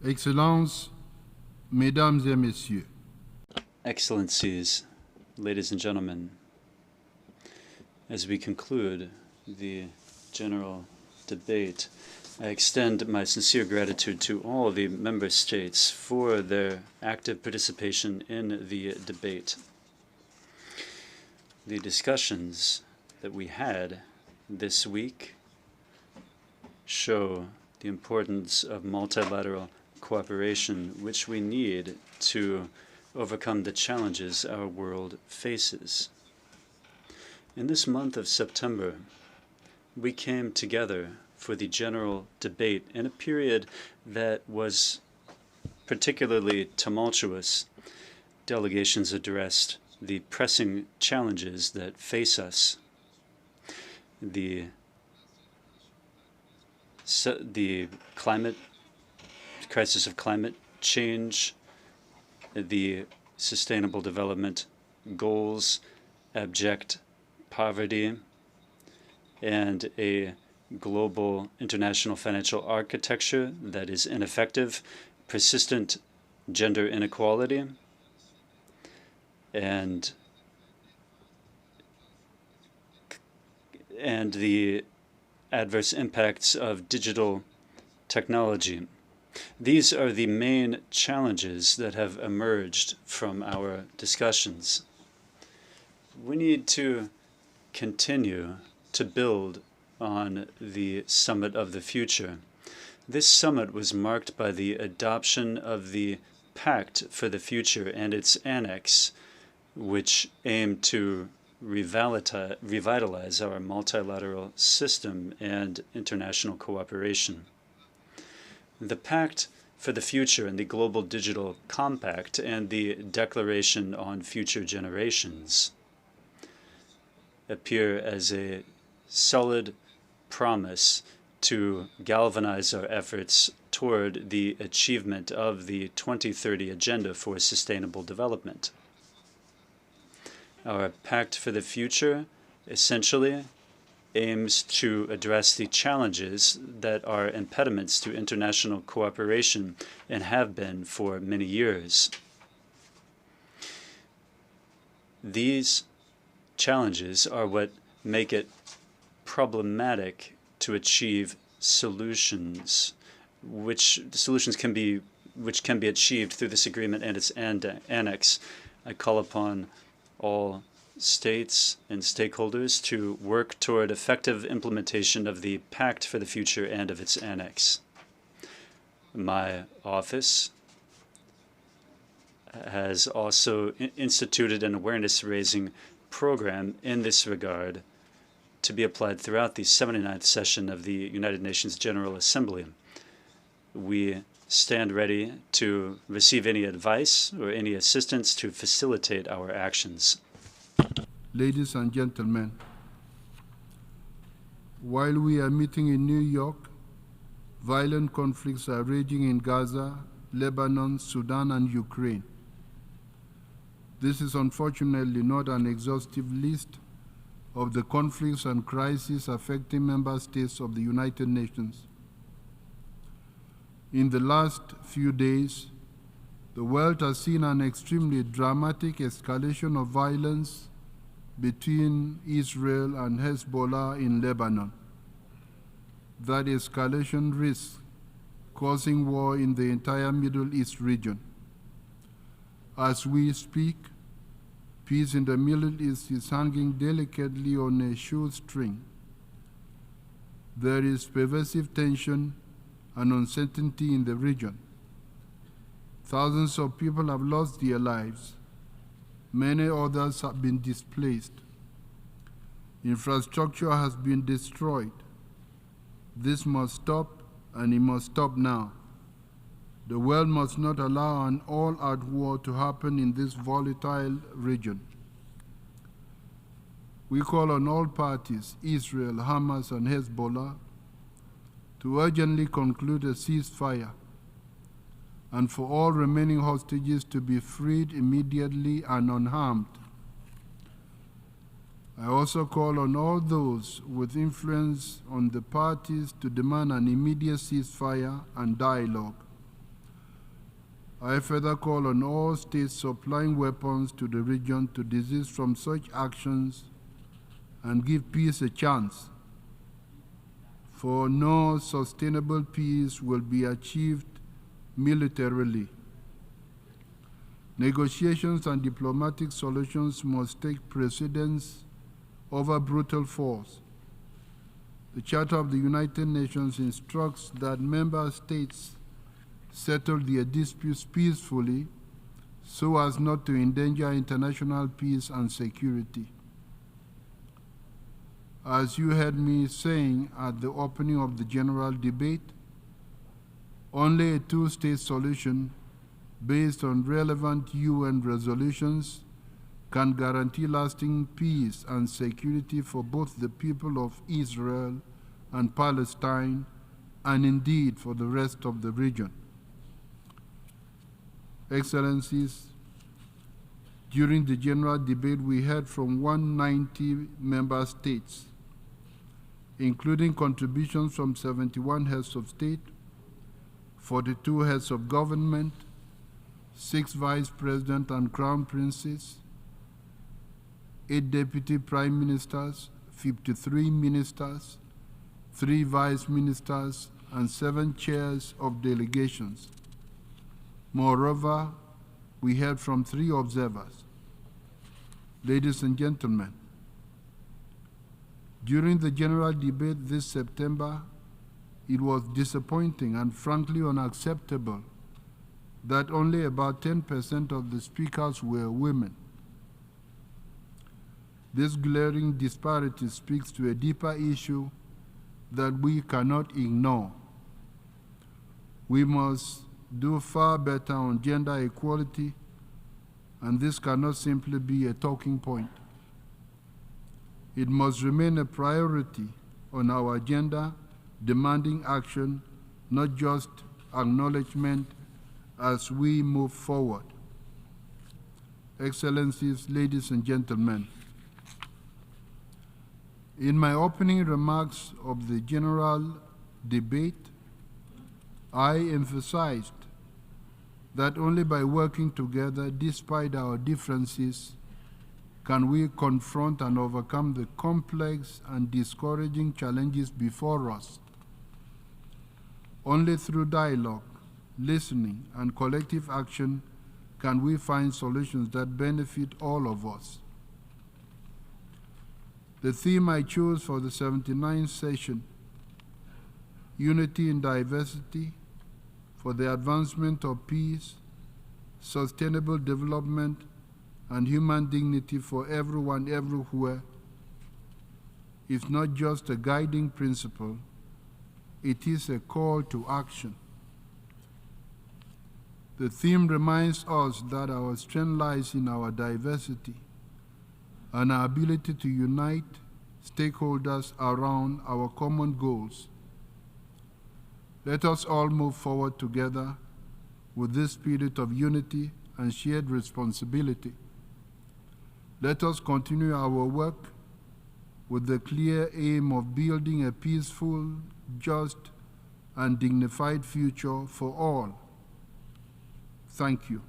Excellences, Mesdames et Messieurs, Excellencies, ladies and gentlemen, as we conclude the general debate, I extend my sincere gratitude to all the member states for their active participation in the debate. The discussions that we had this week show the importance of multilateral cooperation, which we need to overcome the challenges our world faces. In this month of September, we came together for the general debate in a period that was particularly tumultuous. Delegations addressed the pressing challenges that face us, the crisis of climate change, the Sustainable Development Goals, abject poverty, and a global international financial architecture that is ineffective, persistent gender inequality, and the adverse impacts of digital technology. These are the main challenges that have emerged from our discussions. We need to continue to build on the Summit of the Future. This summit was marked by the adoption of the Pact for the Future and its annex, which aimed to revitalize our multilateral system and international cooperation. The Pact for the Future and the Global Digital Compact and the Declaration on Future Generations appear as a solid promise to galvanize our efforts toward the achievement of the 2030 Agenda for Sustainable Development. Our Pact for the Future essentially aims to address the challenges that are impediments to international cooperation and have been for many years. These challenges are what make it problematic to achieve solutions, which can be achieved through this agreement and its annex. I call upon all states and stakeholders to work toward effective implementation of the Pact for the Future and of its annex. My office has also instituted an awareness-raising program in this regard to be applied throughout the 79th session of the United Nations General Assembly. We stand ready to receive any advice or any assistance to facilitate our actions. ladies and gentlemen, while we are meeting in New York, violent conflicts are raging in Gaza, Lebanon, Sudan, and Ukraine. This is unfortunately not an exhaustive list of the conflicts and crises affecting member states of the United Nations. In the last few days, the world has seen an extremely dramatic escalation of violence between Israel and Hezbollah in Lebanon. That escalation risks causing war in the entire Middle East region. As we speak, peace in the Middle East is hanging delicately on a shoestring. There is pervasive tension and uncertainty in the region. Thousands of people have lost their lives. Many others have been displaced. Infrastructure has been destroyed. This must stop, and it must stop now. The world must not allow an all-out war to happen in this volatile region. We call on all parties, Israel, Hamas, and Hezbollah, to urgently conclude a ceasefire and for all remaining hostages to be freed immediately and unharmed. I also call on all those with influence on the parties to demand an immediate ceasefire and dialogue I further call on all states supplying weapons to the region to desist from such actions and give peace a chance, for no sustainable peace will be achieved militarily. Negotiations and diplomatic solutions must take precedence over brutal force. The Charter of the United Nations instructs that member states settle their disputes peacefully so as not to endanger international peace and security. As you heard me saying at the opening of the general debate, only a two-state solution based on relevant UN resolutions can guarantee lasting peace and security for both the people of Israel and Palestine, and indeed for the rest of the region. Excellencies, during the general debate, we heard from 190 member states, including contributions from 71 heads of state, 42 heads of government, 6 vice presidents and crown princes, 8 deputy prime ministers, 53 ministers, 3 vice ministers, and 7 chairs of delegations. Moreover, we heard from 3 observers. Ladies and gentlemen, during the general debate this September, it was disappointing and frankly unacceptable that only about 10% of the speakers were women. This glaring disparity speaks to a deeper issue that we cannot ignore. We must do far better on gender equality, and this cannot simply be a talking point. It must remain a priority on our agenda, demanding action, not just acknowledgement as we move forward. Excellencies, ladies and gentlemen, in my opening remarks of the general debate, I emphasized that only by working together, despite our differences, can we confront and overcome the complex and discouraging challenges before us. Only through dialogue, listening, and collective action can we find solutions that benefit all of us. The theme I chose for the 79th session, Unity in Diversity, for the advancement of peace, sustainable development, and human dignity for everyone everywhere, is not just a guiding principle, it is a call to action. The theme reminds us that our strength lies in our diversity and our ability to unite stakeholders around our common goals. Let us all move forward together with this spirit of unity and shared responsibility. Let us continue our work with the clear aim of building a peaceful, just, and dignified future for all. Thank you.